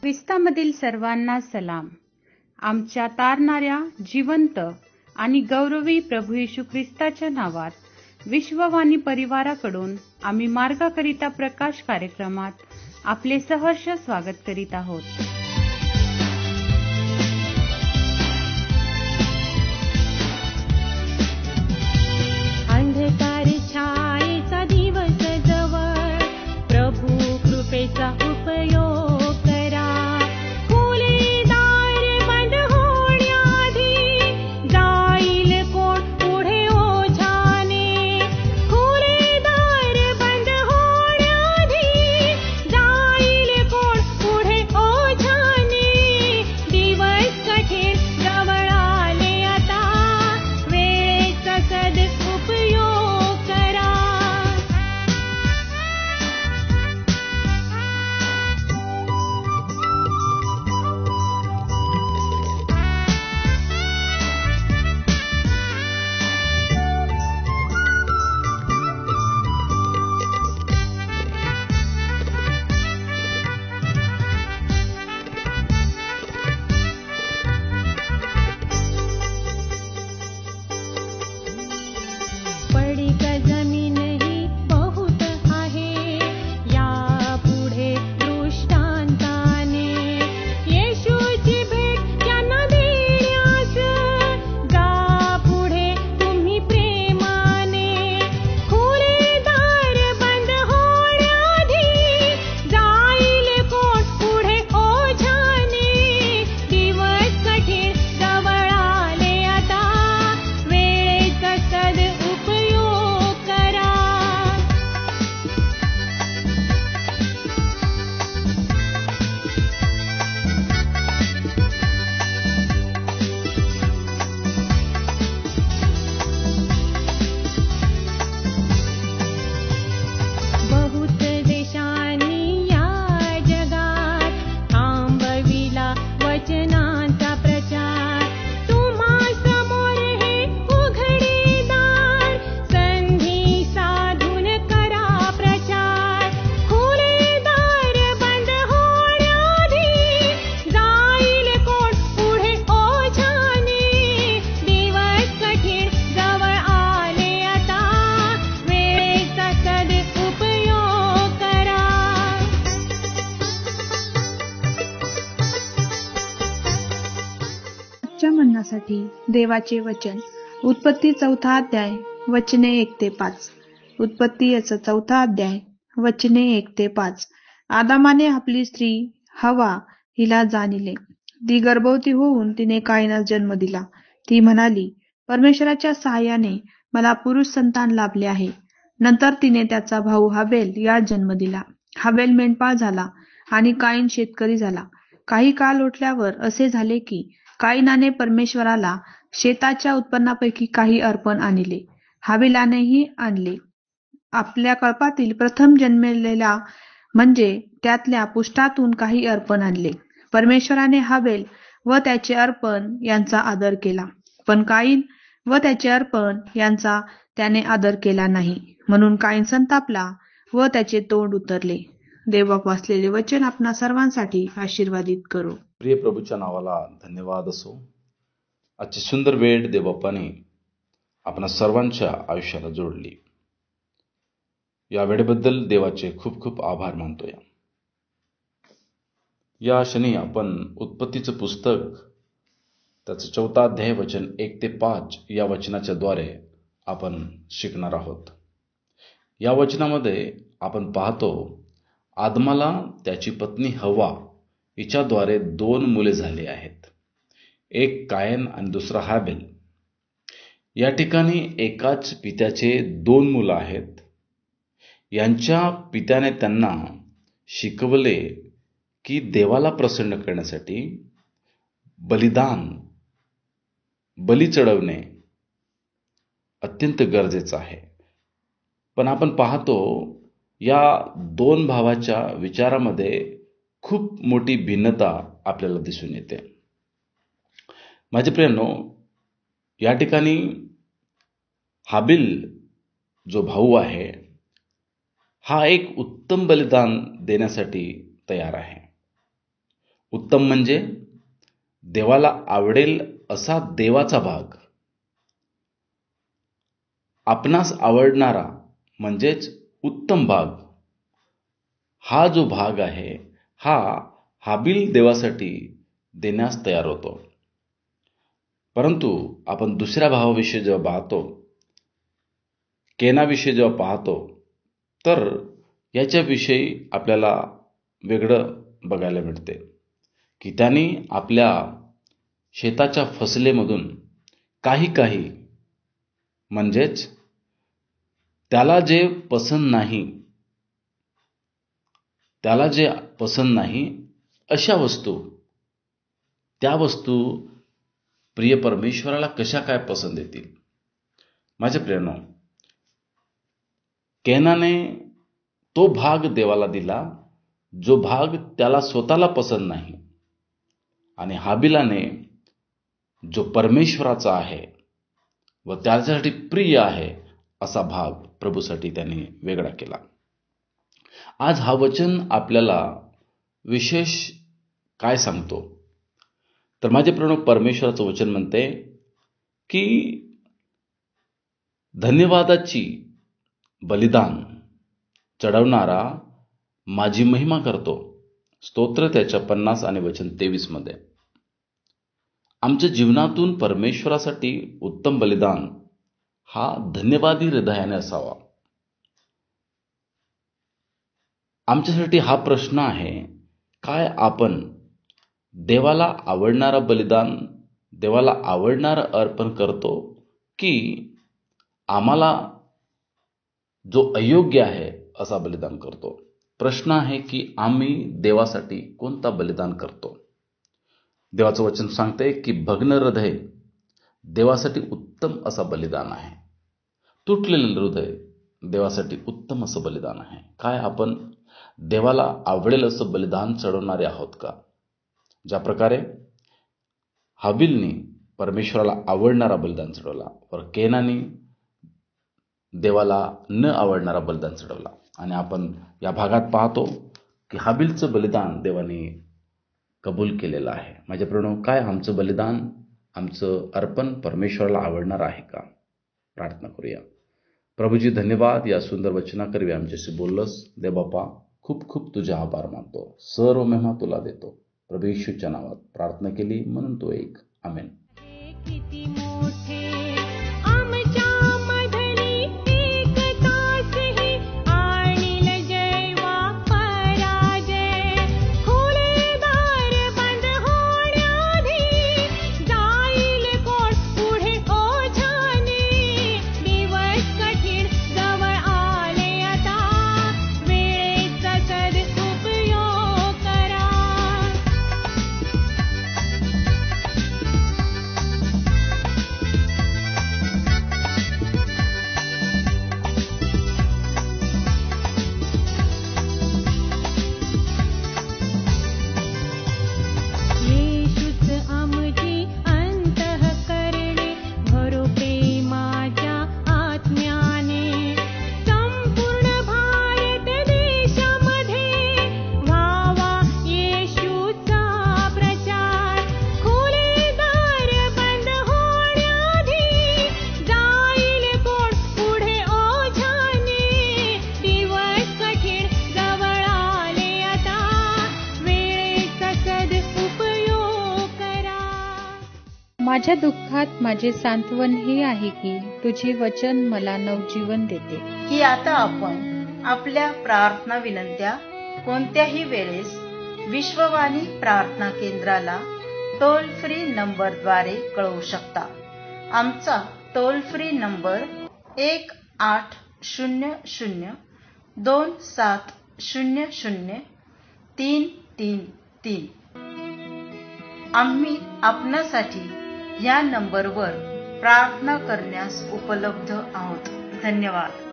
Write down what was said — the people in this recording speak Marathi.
ख्रिस्तामधील सर्वांना सलाम. आमच्या तारणाऱ्या जिवंत आणि गौरवी प्रभू येशू ख्रिस्ताच्या नावात विश्ववाणी परिवाराकडून आम्ही मार्गाकरिता प्रकाश कार्यक्रमात आपले सहर्ष स्वागत करीत आहोत. अंधकार छायेचा दिवस जवळ, प्रभू कृपेचा उपयोग करा. खुले दार बंद होण्याआधी जाईल कोण पुढे ओझाने. खुले दार बंद होण्याआधी जाईल कोण पुढे ओझाने. दिवस कठीण जवळ आले आता, वेळेचा सदुपयोग करा. पडीक जमीनही बहुत आहे, या पुढे दृष्टांताने. येशूची भेट त्यांना देण्यास जा पुढे तुम्ही प्रेमाने. खुले दार बंद होण्याआधी जाईल कोण पुढे ओझाने. दिवस कठीण जवळ आले आता, वेळेचा सदुपयोग करा. बहुत देशांनी या जगात थांबविला वचनांचा प्रचार. तुम्हा समोर हे उघडे दार, संधी साधून करा प्रचार. खुले दार बंद होण्याआधी जाईल कोण पुढे ओझाने. दिवस कठीण जवळ आले आता, वेळेचा सदुपयोग करा. आजच्या म्हणण्यासाठी देवाचे वचन उत्पत्ती 4 अध्याय वचने 1 ते 5. उत्पत्ती याचा 4 अध्याय वचने 1 ते 5. आदामाने आपली स्त्री हवा हिला जाणिले. ती गर्भवती होऊन तिने कायनास जन्म दिला. ती म्हणाली, परमेश्वराच्या सहाय्याने मला पुरुष संतान लाभले आहे. नंतर तिने त्याचा भाऊ हाबेल यास जन्म दिला. हाबेल मेंढपाळ झाला आणि काईन शेतकरी झाला. काही काळ लोटल्यावर असे झाले की काईनाने परमेश्वराला शेताच्या उत्पन्नापैकी काही अर्पण आणले. हाबेलानेही आणले. आपल्या कळपातील प्रथम जन्मलेला म्हणजे त्यातल्या पुष्टातून काही अर्पण आणले. परमेश्वराने हाबेल व त्याचे अर्पण यांचा आदर केला, पण काईन व त्याचे अर्पण यांचा त्याने आदर केला नाही. म्हणून काईन संतापला व त्याचे तोंड उतरले. देवबाप वाचलेले वचन आपणा सर्वांसाठी आशीर्वादित करो. प्रिय प्रभूच्या नावाला धन्यवाद असो. आजची सुंदर वेळ देवबापाने आपणा सर्वांच्या आयुष्याला जोडली. या वेळेबद्दल देवाचे खूप खूप आभार मानतोय. या क्षणी आपण उत्पत्तीचं पुस्तक त्याचं 4 अध्याय वचन 1 ते 5 या वचनाच्या द्वारे आपण शिकणार आहोत. या वचनामध्ये आपण पाहतो, आदमाला त्याची पत्नी हव्वा हिच्याद्वारे 2 मुले झाली आहेत. एक कायन आणि दुसरा हाबेल. या ठिकाणी एकाच पित्याचे 2 मुलं आहेत. यांच्या पित्याने त्यांना शिकवले की देवाला प्रसन्न करण्यासाठी बली चढवणे अत्यंत गरजेचं आहे. पण आपण पाहतो या 2 भावाच्या विचारामध्ये खूप मोठी भिन्नता आपल्याला दिसून येते. माझे प्रियांनो, या ठिकाणी हाबिल जो भाऊ आहे हा एक उत्तम बलिदान देण्यासाठी तयार आहे. उत्तम म्हणजे देवाला आवडेल असा देवाचा भाग. आपणास आवडणारा म्हणजेच उत्तम भाग. हा जो भाग आहे हा हाबील देवासाठी देण्यास तयार होतो. परंतु आपण दुसऱ्या भावाविषयी जेव्हा पाहतो, केनाविषयी जेव्हा पाहतो, तर याच्याविषयी आपल्याला वेगळं बघायला मिळते की त्यांनी आपल्या शेताच्या फसलेमधून काही म्हणजेच त्याला जे पसंत नाही अशा वस्तू, त्या वस्तू प्रिय परमेश्वराला कशा काय पसंत येतील. माझ्या प्रियानो, केनाने तो भाग देवाला दिला जो भाग त्याला स्वतःला पसंत नाही, आणि हाबिलाने जो परमेश्वराचा आहे व त्याच्यासाठी प्रिय आहे असा भाग प्रभूसाठी त्यांनी वेगळा केला. आज हा वचन आपल्याला विशेष काय सांगतो, तर माझे प्रणव, परमेश्वराचं वचन म्हणते की धन्यवादाची बलिदान चढवणारा माझी महिमा करतो. स्तोत्र त्याच्या 50 आणि वचन 23 मध्ये. आमच्या जीवनातून परमेश्वरासाठी उत्तम बलिदान हा धन्यवादी हृदयाने असावा. आमच्यासाठी हा प्रश्न आहे, काय आपण देवाला आवडणारा बलिदान, देवाला आवडणारं अर्पण करतो, की आम्हाला जो अयोग्य आहे असा बलिदान करतो. प्रश्न आहे की आम्ही देवासाठी कोणता बलिदान करतो. देवाचं वचन सांगते की भग्न हृदय देवासाठी उत्तम असा बलिदान आहे. तुटलेलं हृदय देवासाठी उत्तम असं बलिदान आहे. काय आपण देवाला आवडेल असं बलिदान चढवणारे आहोत का? ज्या प्रकारे हाबिलनी परमेश्वराला आवडणारा बलिदान चढवला, वर केनानी देवाला न आवडणारा बलिदान चढवला. आणि आपण या भागात पाहतो की हाबिलचं बलिदान देवाने कबूल केलेलं आहे. माझ्या प्रणव, काय आमचं बलिदान, आमचं अर्पण परमेश्वराला आवडणार आहे का? प्रार्थना करूया. प्रभूजी, धन्यवाद या सुंदर वचनाकरवी आमच्याशी बोललंस. देव बाप्पा, खूप खूप तुझे आभार मानतो. सर्व महिमा तुला देतो. प्रभू येशूच्या नावात प्रार्थना केली म्हणून तो एक. आमेन. किती मोठे आमच्या मधली एकताचही आणील जय वा पराजय. खुले दार बंद होण्याआधी जाईल कोण पुढे ओझाने. दिवस कठीण जवळ आले आता, वेळेचा सदुपयोग करा. येशूच आमची अंतःकरणे भरो प्रेमाच्या आत्म्याने. संपूर्ण भारत देशामध्ये व्हावा येशूचा प्रचार. खुले दार बंद होण्याआधी जाईल कोण पुढे ओझाने. दिवस कठीण जवळ आले आता, वेळेचा सदुपयोग करा. माझ्या दुःखात माझे सांत्वन हे आहे की तुझे वचन मला नवजीवन देते. की आता आपण आपल्या प्रार्थना विनंत्या कोणत्याही वेळेस विश्ववाणी प्रार्थना केंद्राला टोल फ्री नंबरद्वारे कळवू शकता. आमचा टोल फ्री नंबर 1-800-2700-333. आम्ही आपणासाठी या नंबरवर प्रार्थना करण्यास उपलब्ध आहोत. धन्यवाद.